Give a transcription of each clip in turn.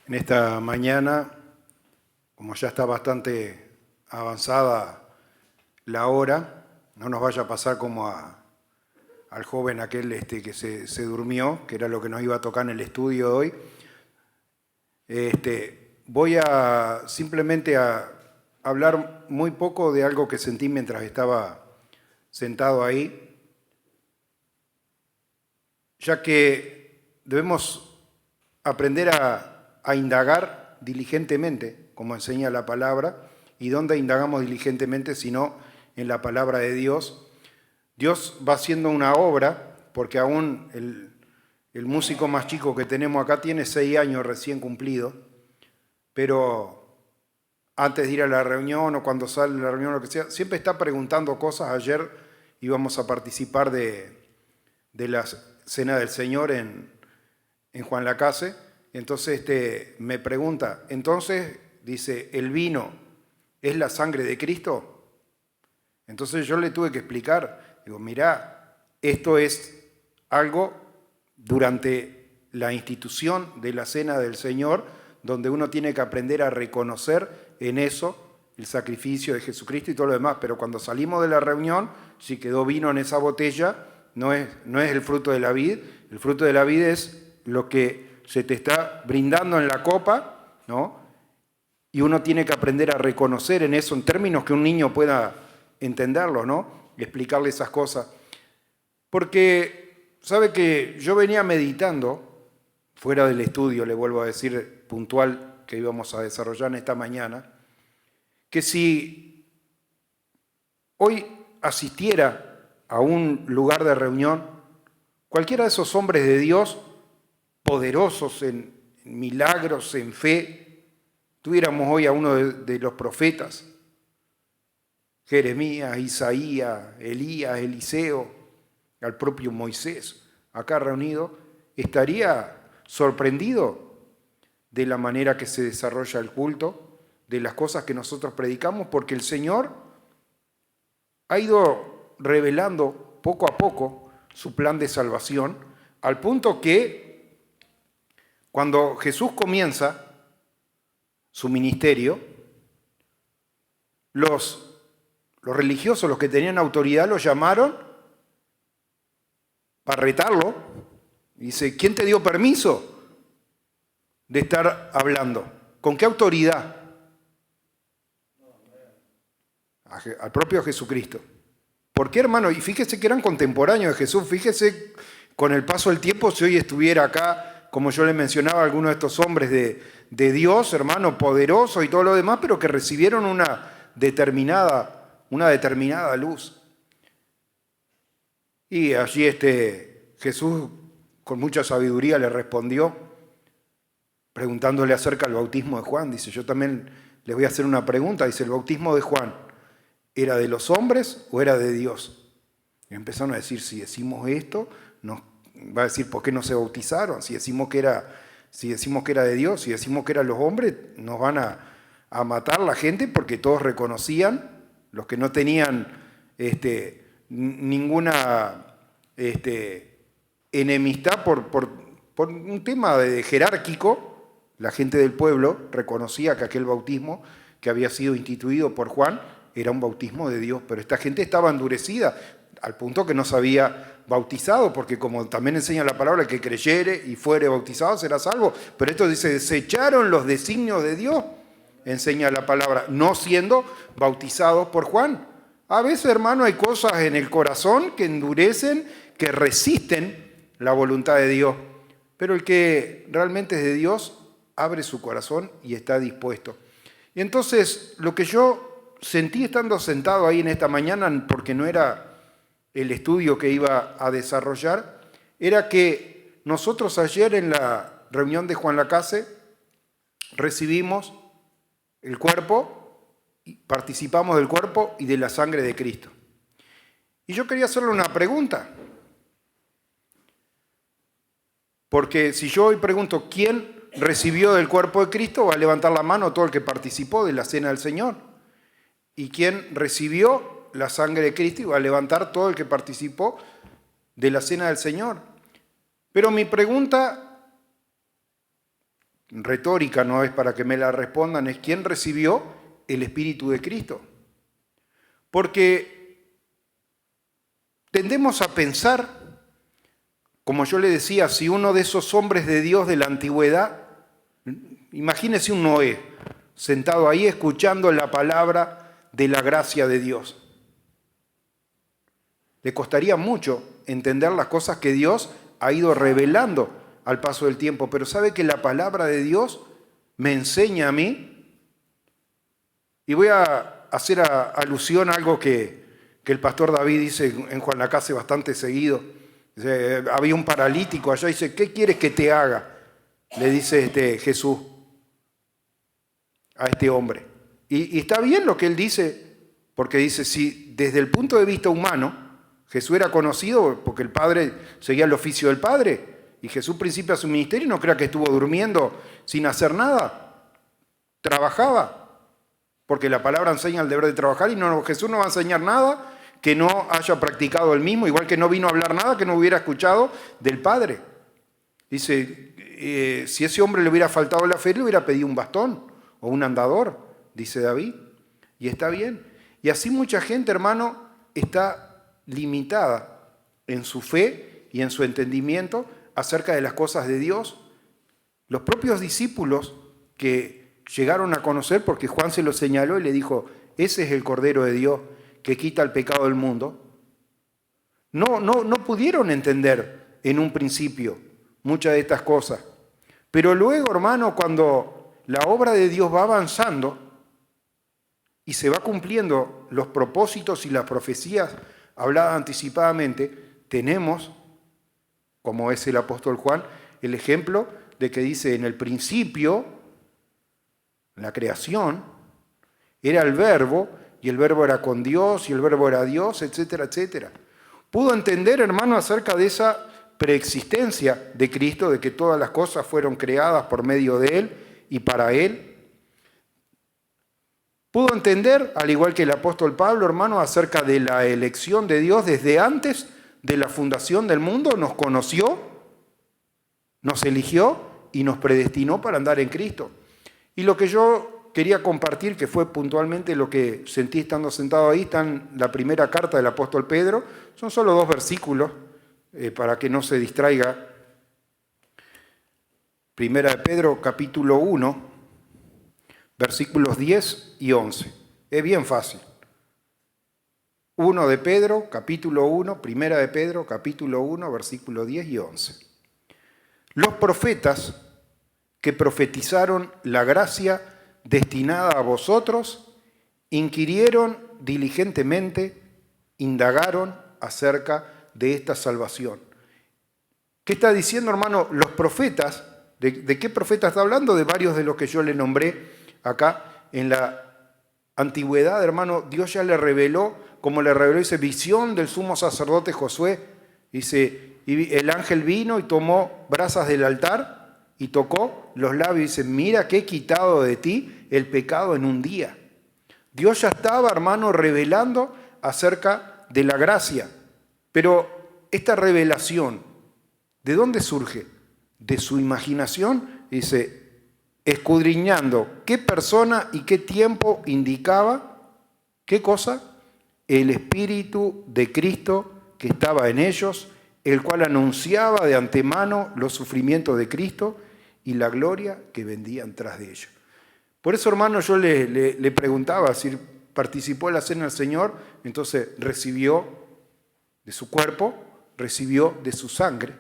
En esta mañana, como ya está bastante avanzada la hora, no nos vaya a pasar como al joven aquel que se durmió, que era lo que nos iba a tocar en el estudio de hoy. Voy a simplemente a hablar muy poco de algo que sentí mientras estaba sentado ahí, ya que debemos aprender a indagar diligentemente, como enseña la palabra. ¿Y dónde indagamos diligentemente sino en la palabra de Dios? Dios va haciendo una obra, porque aún el músico más chico que tenemos acá tiene 6 años recién cumplido, pero antes de ir a la reunión o cuando sale de la reunión, lo que sea, siempre está preguntando cosas. Ayer íbamos a participar de la Cena del Señor en Juan Lacase. Entonces me pregunta, entonces dice, ¿el vino es la sangre de Cristo? Entonces yo le tuve que explicar, digo, mirá, esto es algo durante la institución de la Cena del Señor, donde uno tiene que aprender a reconocer en eso el sacrificio de Jesucristo y todo lo demás, pero cuando salimos de la reunión, si quedó vino en esa botella, no es el fruto de la vid. El fruto de la vid es lo que se te está brindando en la copa, ¿no? Y uno tiene que aprender a reconocer en eso, en términos que un niño pueda entenderlo, ¿no? Explicarle esas cosas. Porque, ¿sabe que yo venía meditando, fuera del estudio, le vuelvo a decir puntual, que íbamos a desarrollar en esta mañana, que si hoy asistiera a un lugar de reunión, cualquiera de esos hombres de Dios, poderosos en milagros, en fe, tuviéramos hoy a uno de los profetas, Jeremías, Isaías, Elías, Eliseo, al propio Moisés, acá reunido, estaría sorprendido de la manera que se desarrolla el culto, de las cosas que nosotros predicamos, porque el Señor ha ido revelando poco a poco su plan de salvación, al punto que cuando Jesús comienza su ministerio, los religiosos, los que tenían autoridad, lo llamaron para retarlo. Dice, ¿quién te dio permiso de estar hablando? ¿Con qué autoridad? Al propio Jesucristo. ¿Por qué, hermano? Y fíjese que eran contemporáneos de Jesús. Fíjese con el paso del tiempo, si hoy estuviera acá, como yo le mencionaba, algunos de estos hombres de Dios, hermano, poderosos y todo lo demás, pero que recibieron una determinada luz. Y allí Jesús, con mucha sabiduría, le respondió, preguntándole acerca del bautismo de Juan. Dice, yo también les voy a hacer una pregunta. Dice, ¿el bautismo de Juan era de los hombres o era de Dios? Y empezaron a decir, si decimos esto, nos va a decir, ¿por qué no se bautizaron? Si decimos que era de Dios, si decimos que eran los hombres, nos van a matar la gente, porque todos reconocían, los que no tenían ninguna enemistad por un tema jerárquico. La gente del pueblo reconocía que aquel bautismo que había sido instituido por Juan era un bautismo de Dios, pero esta gente estaba endurecida al punto que no se había bautizado, porque como también enseña la palabra, el que creyere y fuere bautizado será salvo. Pero esto dice, desecharon los designios de Dios, enseña la palabra, no siendo bautizados por Juan. A veces, hermano, hay cosas en el corazón que endurecen, que resisten la voluntad de Dios. Pero el que realmente es de Dios, abre su corazón y está dispuesto. Y entonces, lo que yo sentí estando sentado ahí en esta mañana, porque no era el estudio que iba a desarrollar, era que nosotros ayer en la reunión de Juan Lacase recibimos el cuerpo, participamos del cuerpo y de la sangre de Cristo. Y yo quería hacerle una pregunta, porque si yo hoy pregunto quién recibió del cuerpo de Cristo, va a levantar la mano todo el que participó de la Cena del Señor. ¿Y quién recibió la sangre de Cristo? Y va a levantar todo el que participó de la Cena del Señor. Pero mi pregunta retórica, no es para que me la respondan, es ¿quién recibió el Espíritu de Cristo? Porque tendemos a pensar, como yo le decía, si uno de esos hombres de Dios de la antigüedad, imagínese un Noé, sentado ahí escuchando la palabra de la gracia de Dios. Le costaría mucho entender las cosas que Dios ha ido revelando al paso del tiempo, pero sabe que la palabra de Dios me enseña a mí, y voy a hacer alusión a algo que el pastor David dice en Juan Lacase bastante seguido. Dice, había un paralítico allá y dice, ¿qué quieres que te haga? Le dice Jesús a este hombre. Y está bien lo que él dice, porque dice, si desde el punto de vista humano, Jesús era conocido porque el Padre seguía el oficio del Padre, y Jesús principia su ministerio, no crea que estuvo durmiendo sin hacer nada, trabajaba, porque la palabra enseña el deber de trabajar, y Jesús no va a enseñar nada que no haya practicado él mismo, igual que no vino a hablar nada que no hubiera escuchado del Padre. Dice, si ese hombre le hubiera faltado la fe, le hubiera pedido un bastón o un andador, dice David, y está bien. Y así mucha gente, hermano, está limitada en su fe y en su entendimiento acerca de las cosas de Dios. Los propios discípulos que llegaron a conocer, porque Juan se lo señaló y le dijo, ese es el Cordero de Dios que quita el pecado del mundo, no pudieron entender en un principio muchas de estas cosas. Pero luego, hermano, cuando la obra de Dios va avanzando y se va cumpliendo los propósitos y las profecías habladas anticipadamente, tenemos, como es el apóstol Juan, el ejemplo de que dice, en el principio, en la creación, era el Verbo, y el Verbo era con Dios, y el Verbo era Dios, etcétera, etcétera. Pudo entender, hermano, acerca de esa preexistencia de Cristo, de que todas las cosas fueron creadas por medio de Él y para Él. Pudo entender, al igual que el apóstol Pablo, hermano, acerca de la elección de Dios desde antes de la fundación del mundo, nos conoció, nos eligió y nos predestinó para andar en Cristo. Y lo que yo quería compartir, que fue puntualmente lo que sentí estando sentado ahí, está en la primera carta del apóstol Pedro, son solo 2 versículos, para que no se distraiga. Primera de Pedro, capítulo 1, versículos 10 y 11. Es bien fácil. 1 de Pedro, capítulo 1, primera de Pedro, capítulo 1, versículos 10 y 11. Los profetas que profetizaron la gracia destinada a vosotros, inquirieron diligentemente, indagaron acerca de esta salvación. ¿Qué está diciendo, hermano? Los profetas, ¿de qué profetas está hablando? De varios de los que yo le nombré acá. En la antigüedad, hermano, Dios ya le reveló, como le reveló esa visión del sumo sacerdote Josué. Dice, y el ángel vino y tomó brasas del altar y tocó los labios y dice, mira que he quitado de ti el pecado en un día. Dios ya estaba, hermano, revelando acerca de la gracia. Pero esta revelación, ¿de dónde surge? De su imaginación, dice, escudriñando qué persona y qué tiempo indicaba, ¿qué cosa? El Espíritu de Cristo que estaba en ellos, el cual anunciaba de antemano los sufrimientos de Cristo y la gloria que vendían tras de ellos. Por eso, hermano, yo le preguntaba si participó en la cena del Señor, entonces recibió de su cuerpo, recibió de su sangre,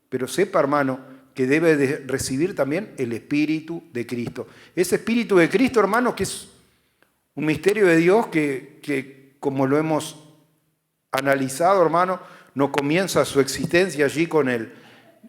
pero sepa, hermano, que debe de recibir también el Espíritu de Cristo. Ese Espíritu de Cristo, hermano, que es un misterio de Dios que como lo hemos analizado, hermano, no comienza su existencia allí con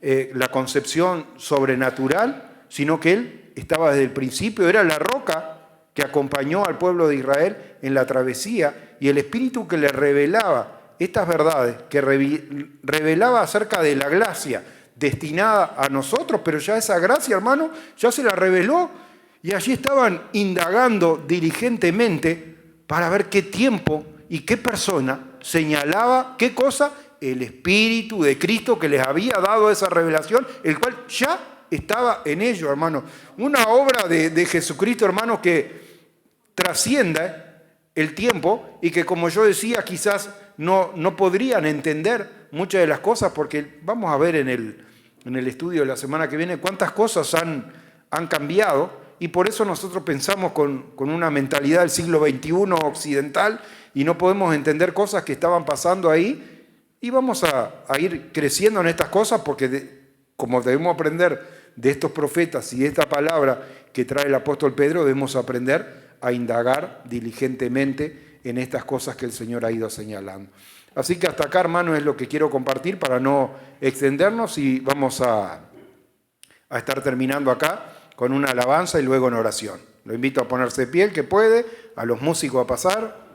la concepción sobrenatural, sino que Él estaba desde el principio, era la roca que acompañó al pueblo de Israel en la travesía, y el Espíritu que le revelaba estas verdades, que revelaba acerca de la gracia destinada a nosotros, pero ya esa gracia, hermano, ya se la reveló, y allí estaban indagando diligentemente para ver qué tiempo y qué persona señalaba, qué cosa, el Espíritu de Cristo que les había dado esa revelación, el cual ya estaba en ello, hermano. Una obra de Jesucristo, hermano, que trasciende el tiempo y que, como yo decía, quizás no podrían entender muchas de las cosas, porque vamos a ver en el estudio de la semana que viene cuántas cosas han cambiado, y por eso nosotros pensamos con una mentalidad del siglo XXI occidental y no podemos entender cosas que estaban pasando ahí, y vamos a ir creciendo en estas cosas porque como debemos aprender de estos profetas y de esta palabra que trae el apóstol Pedro, debemos aprender a indagar diligentemente en estas cosas que el Señor ha ido señalando. Así que hasta acá, hermano, es lo que quiero compartir para no extendernos, y vamos a estar terminando acá con una alabanza y luego en oración. Lo invito a ponerse de pie, el que puede, a los músicos a pasar.